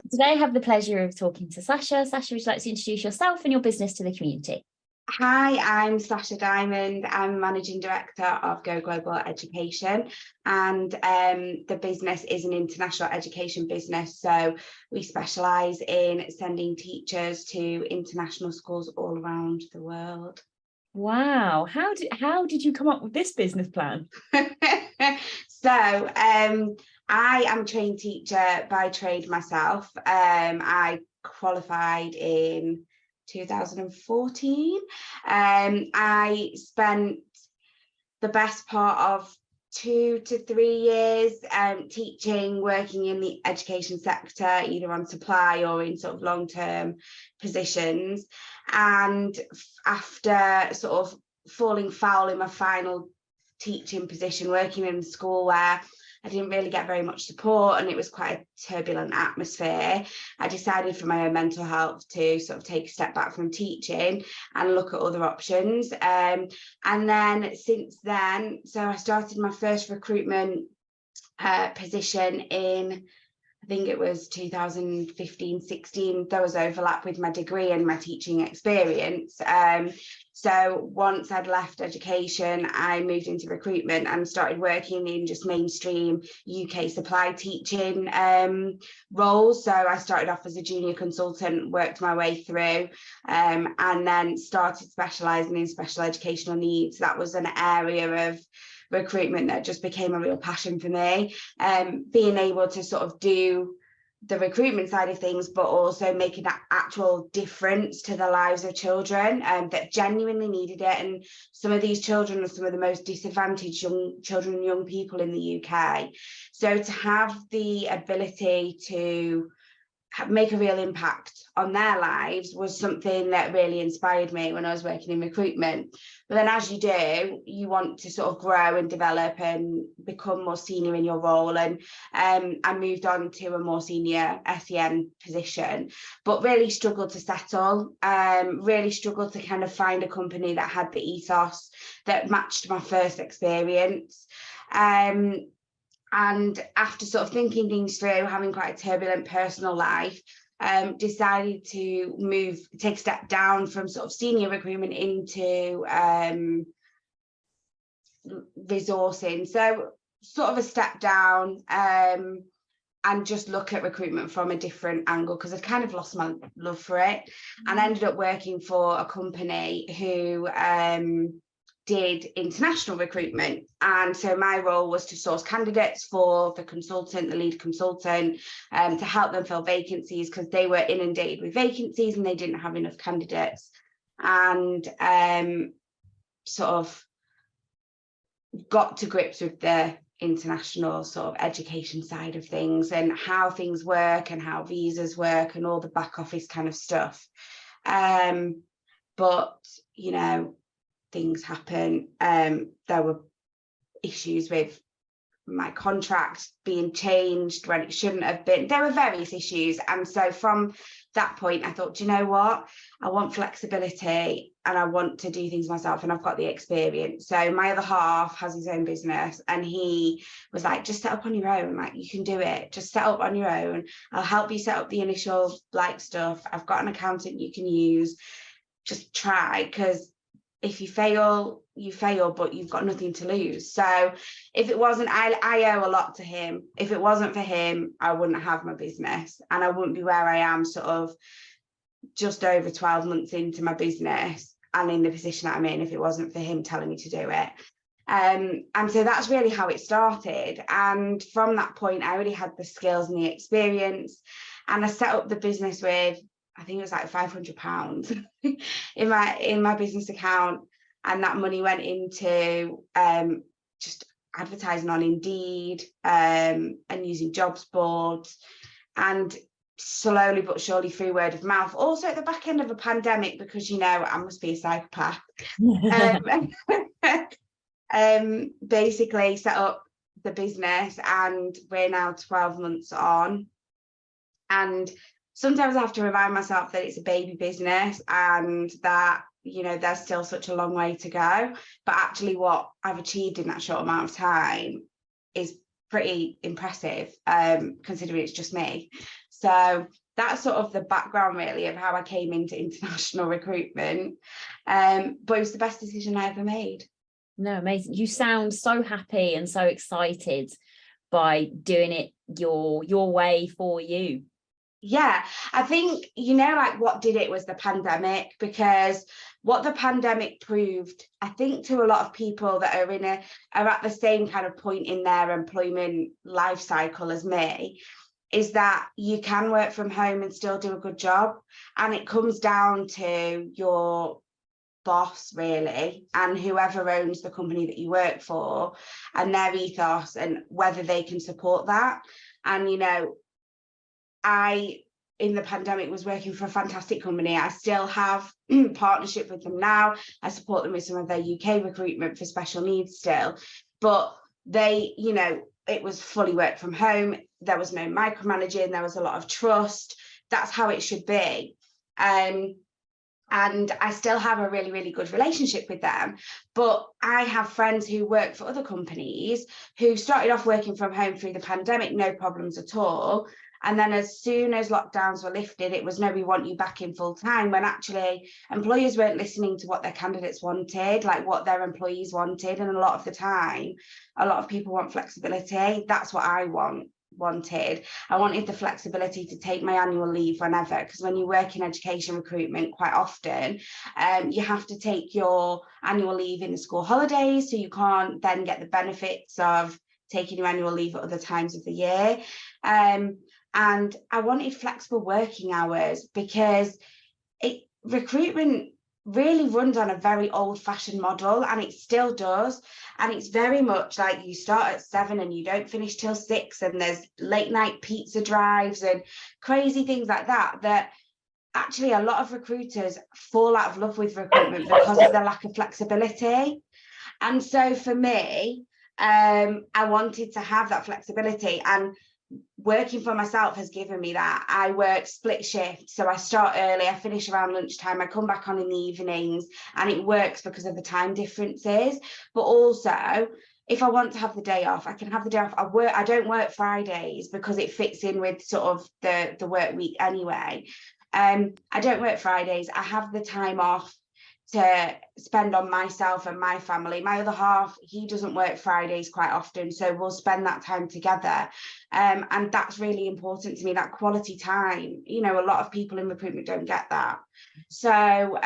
Today I have the pleasure of talking to Sacha. Sacha, would you like to introduce yourself and your business to the community? Hi, I'm Sacha Diamond. I'm Managing Director of Go Global Education, and the business is an international education business. So we specialise in sending teachers to international schools all around the world. Wow, how did you come up with this business plan? So I am a trained teacher by trade myself. I qualified in 2014. I spent the best part of 2 to 3 years teaching, working in the education sector, either on supply or in sort of long-term positions. And after sort of falling foul in my final teaching position, working in a school where I didn't really get very much support and it was quite a turbulent atmosphere, I decided for my own mental health to sort of take a step back from teaching and look at other options. And then since then, so I started my first recruitment position in, I think it was 2015-16. There was overlap with my degree and my teaching experience. So once I'd left education, I moved into recruitment and started working in just mainstream UK supply teaching roles. So I started off as a junior consultant, worked my way through, and then started specialising in special educational needs. That was an area of recruitment that just became a real passion for me. Being able to sort of do the recruitment side of things, but also making that actual difference to the lives of children that genuinely needed it. And some of these children are some of the most disadvantaged young children and young people in the UK. So to have the ability to make a real impact on their lives was something that really inspired me when I was working in recruitment. But then as you do, you want to sort of grow and develop and become more senior in your role. And I moved on to a more senior SEN position, but really struggled to settle, really struggled to kind of find a company that had the ethos that matched my first experience. And after sort of thinking things through, having quite a turbulent personal life, decided to take a step down from sort of senior recruitment into resourcing. So sort of a step down and just look at recruitment from a different angle, because I'd kind of lost my love for it. And I ended up working for a company who did international recruitment, and so my role was to source candidates for the consultant, the lead consultant, to help them fill vacancies because they were inundated with vacancies and they didn't have enough candidates. And sort of got to grips with the international sort of education side of things and how things work and how visas work and all the back office kind of stuff. But you know, things happen. There were issues with my contract being changed when it shouldn't have been. There were various issues, and so from that point I thought, do you know what, I want flexibility and I want to do things myself, and I've got the experience. So my other half has his own business and he was like, just set up on your own, like you can do it, just set up on your own, I'll help you set up the initial like stuff, I've got an accountant you can use, just try, because if you fail, you fail, but you've got nothing to lose. So if it wasn't, I owe a lot to him. If it wasn't for him, I wouldn't have my business and I wouldn't be where I am sort of just over 12 months into my business and in the position that I'm in, if it wasn't for him telling me to do it. And so that's really how it started. And from that point, I already had the skills and the experience, and I set up the business with, I think it was like £500 in my business account, and that money went into just advertising on Indeed and using jobs boards, and slowly but surely through word of mouth. Also at the back end of a pandemic, because you know I must be a psychopath. Basically set up the business, and we're now 12 months on, and sometimes I have to remind myself that it's a baby business and that, you know, there's still such a long way to go. But actually what I've achieved in that short amount of time is pretty impressive, considering it's just me. So that's sort of the background really of how I came into international recruitment. But it was the best decision I ever made. No, amazing. You sound so happy and so excited by doing it your way for you. Yeah, I think, you know, like what did it was the pandemic, because what the pandemic proved, I think, to a lot of people that are at the same kind of point in their employment life cycle as me, is that you can work from home and still do a good job. And it comes down to your boss really, and whoever owns the company that you work for, and their ethos, and whether they can support that. And, you know, I, in the pandemic, was working for a fantastic company. I still have partnership with them now. I support them with some of their UK recruitment for special needs still. But they, you know, it was fully work from home. There was no micromanaging. There was a lot of trust. That's how it should be. And I still have a really, really good relationship with them. But I have friends who work for other companies who started off working from home through the pandemic, no problems at all. And then as soon as lockdowns were lifted, it was, no, we want you back in full time, when actually employers weren't listening to what their candidates wanted, like what their employees wanted. And a lot of the time, a lot of people want flexibility. That's what I wanted. I wanted the flexibility to take my annual leave whenever, because when you work in education recruitment, quite often you have to take your annual leave in the school holidays, so you can't then get the benefits of taking your annual leave at other times of the year. And I wanted flexible working hours, because recruitment really runs on a very old-fashioned model, and it still does. And it's very much like you start at 7 and you don't finish till 6, and there's late night pizza drives and crazy things like that, that actually a lot of recruiters fall out of love with recruitment because of the lack of flexibility. And so for me, I wanted to have that flexibility, and working for myself has given me that. I work split shift, so I start early, I finish around lunchtime, I come back on in the evenings, and it works because of the time differences. But also, if I want to have the day off, I can have the day off. I don't work Fridays because it fits in with sort of the work week anyway. I don't work Fridays. I have the time off to spend on myself and my family. My other half, he doesn't work Fridays quite often, so we'll spend that time together. And that's really important to me, that quality time. You know, a lot of people in recruitment don't get that. So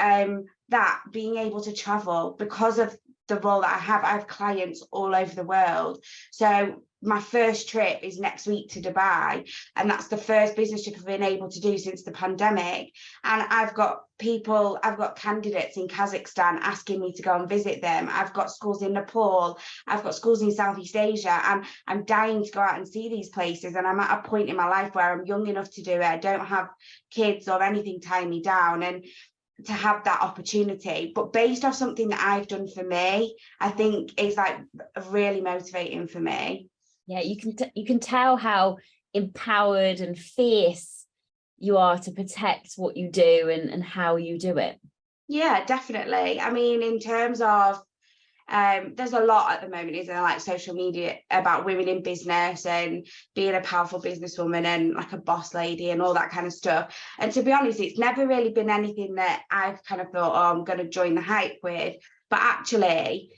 that being able to travel, because of the role that I have clients all over the world. So my first trip is next week to Dubai, and that's the first business trip I've been able to do since the pandemic. And I've got candidates in Kazakhstan asking me to go and visit them. I've got schools in Nepal, I've got schools in Southeast Asia, and I'm dying to go out and see these places. And I'm at a point in my life where I'm young enough to do it. I don't have kids or anything tying me down, and to have that opportunity, but based off something that I've done for me, I think is like really motivating for me. Yeah, you can tell how empowered and fierce you are to protect what you do and how you do it. Yeah, definitely. I mean, in terms of there's a lot at the moment, isn't there, like social media about women in business and being a powerful businesswoman and like a boss lady and all that kind of stuff. And to be honest, it's never really been anything that I've kind of thought, oh, I'm going to join the hype with. But actually,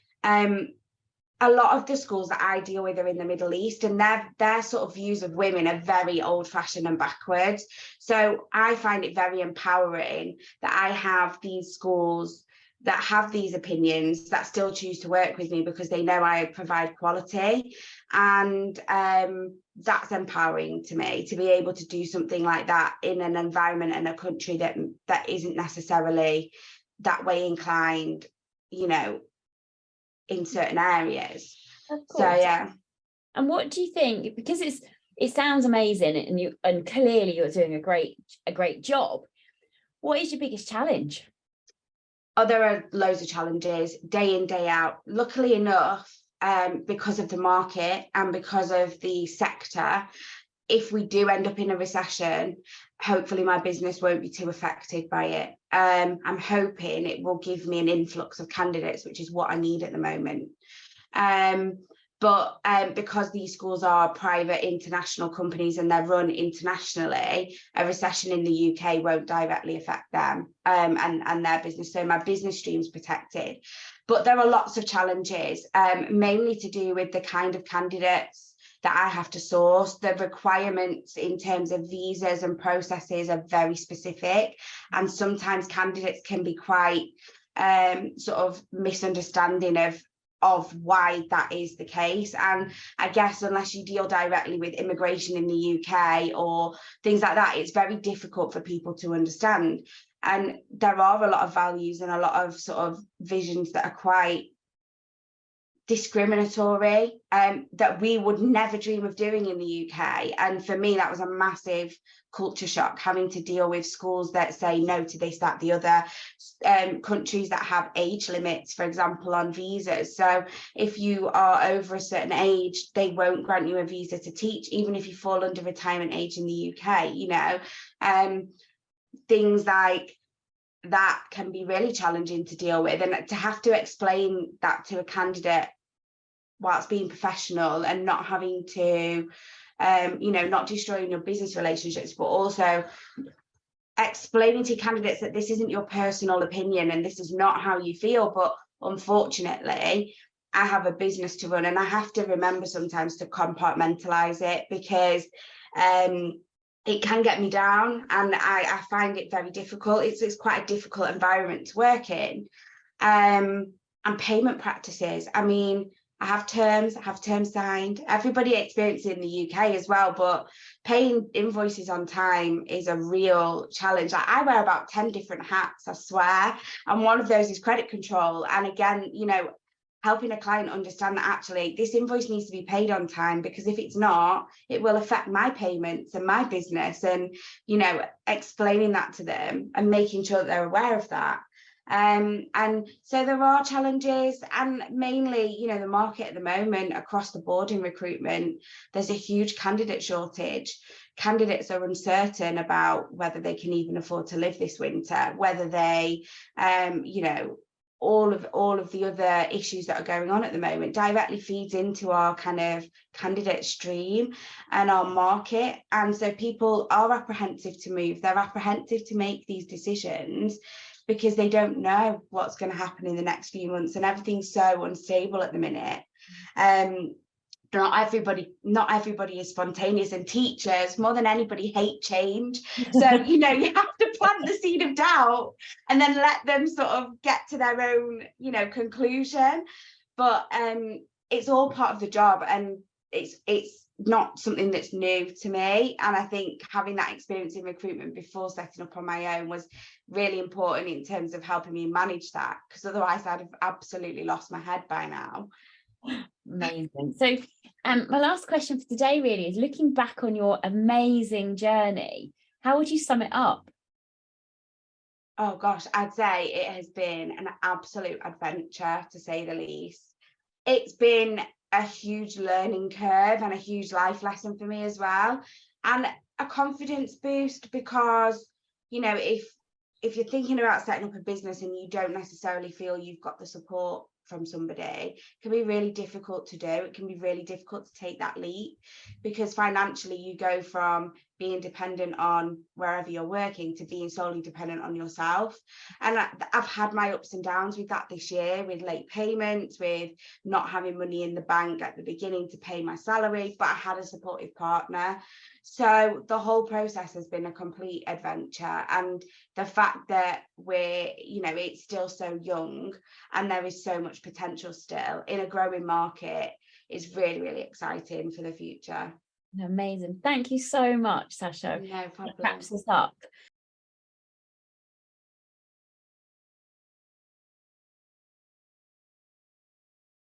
a lot of the schools that I deal with are in the Middle East, and their sort of views of women are very old-fashioned and backwards. So I find it very empowering that I have these schools that have these opinions that still choose to work with me because they know I provide quality. And that's empowering to me, to be able to do something like that in an environment and a country that isn't necessarily that way inclined, you know, in certain areas. Of course. So yeah. And what do you think, because it sounds amazing and clearly you're doing a great job, what is your biggest challenge? Oh, there are loads of challenges day in, day out. Luckily enough, because of the market and because of the sector, if we do end up in a recession, hopefully my business won't be too affected by it. I'm hoping it will give me an influx of candidates, which is what I need at the moment. But because these schools are private international companies and they're run internationally, a recession in the UK won't directly affect them and their business. So my business stream's protected. But there are lots of challenges, mainly to do with the kind of candidates that I have to source. The requirements in terms of visas and processes are very specific, and sometimes candidates can be quite sort of misunderstanding of why that is the case. And I guess unless you deal directly with immigration in the UK or things like that, it's very difficult for people to understand. And there are a lot of values and a lot of sort of visions that are quite discriminatory, that we would never dream of doing in the UK. And for me, that was a massive culture shock, having to deal with schools that say no to this, that, the other, countries that have age limits, for example, on visas. So if you are over a certain age, they won't grant you a visa to teach, even if you fall under retirement age in the UK, you know. Things like that can be really challenging to deal with, and to have to explain that to a candidate whilst being professional and not having to you know, not destroying your business relationships, but also explaining to candidates that this isn't your personal opinion and this is not how you feel, but unfortunately I have a business to run and I have to remember sometimes to compartmentalize it, because it can get me down, and I find it very difficult. It's quite a difficult environment to work in. And payment practices, I mean, I have terms signed. Everybody experiences it in the UK as well, but paying invoices on time is a real challenge. Like, I wear about 10 different hats, I swear, and one of those is credit control. And again, you know, helping a client understand that actually this invoice needs to be paid on time, because if it's not, it will affect my payments and my business, and, you know, explaining that to them and making sure that they're aware of that. And so there are challenges, and mainly, you know, the market at the moment across the board in recruitment, there's a huge candidate shortage. Candidates are uncertain about whether they can even afford to live this winter, whether they, you know, all of the other issues that are going on at the moment directly feeds into our kind of candidate stream and our market. And so people are apprehensive to move. They're apprehensive to make these decisions because they don't know what's going to happen in the next few months, and everything's so unstable at the minute. Not everybody is spontaneous, and teachers more than anybody hate change. So, you know, you have to plant the seed of doubt and then let them sort of get to their own, you know, conclusion. But it's all part of the job, and it's not something that's new to me. And I think having that experience in recruitment before setting up on my own was really important in terms of helping me manage that, because otherwise I'd have absolutely lost my head by now. Amazing. So my last question for today really is, looking back on your amazing journey, how would you sum it up? Oh gosh, I'd say it has been an absolute adventure, to say the least. It's been a huge learning curve and a huge life lesson for me as well, and a confidence boost, because, you know, if you're thinking about setting up a business and you don't necessarily feel you've got the support from somebody, it can be really difficult to do. It can be really difficult to take that leap, because financially you go from being dependent on wherever you're working to being solely dependent on yourself. And I've had my ups and downs with that this year, with late payments, with not having money in the bank at the beginning to pay my salary, but I had a supportive partner. So the whole process has been a complete adventure, and the fact that we're, you know, it's still so young and there is so much potential still in a growing market is really, really exciting for the future. Amazing. Thank you so much, Sacha. No problem. That wraps us up.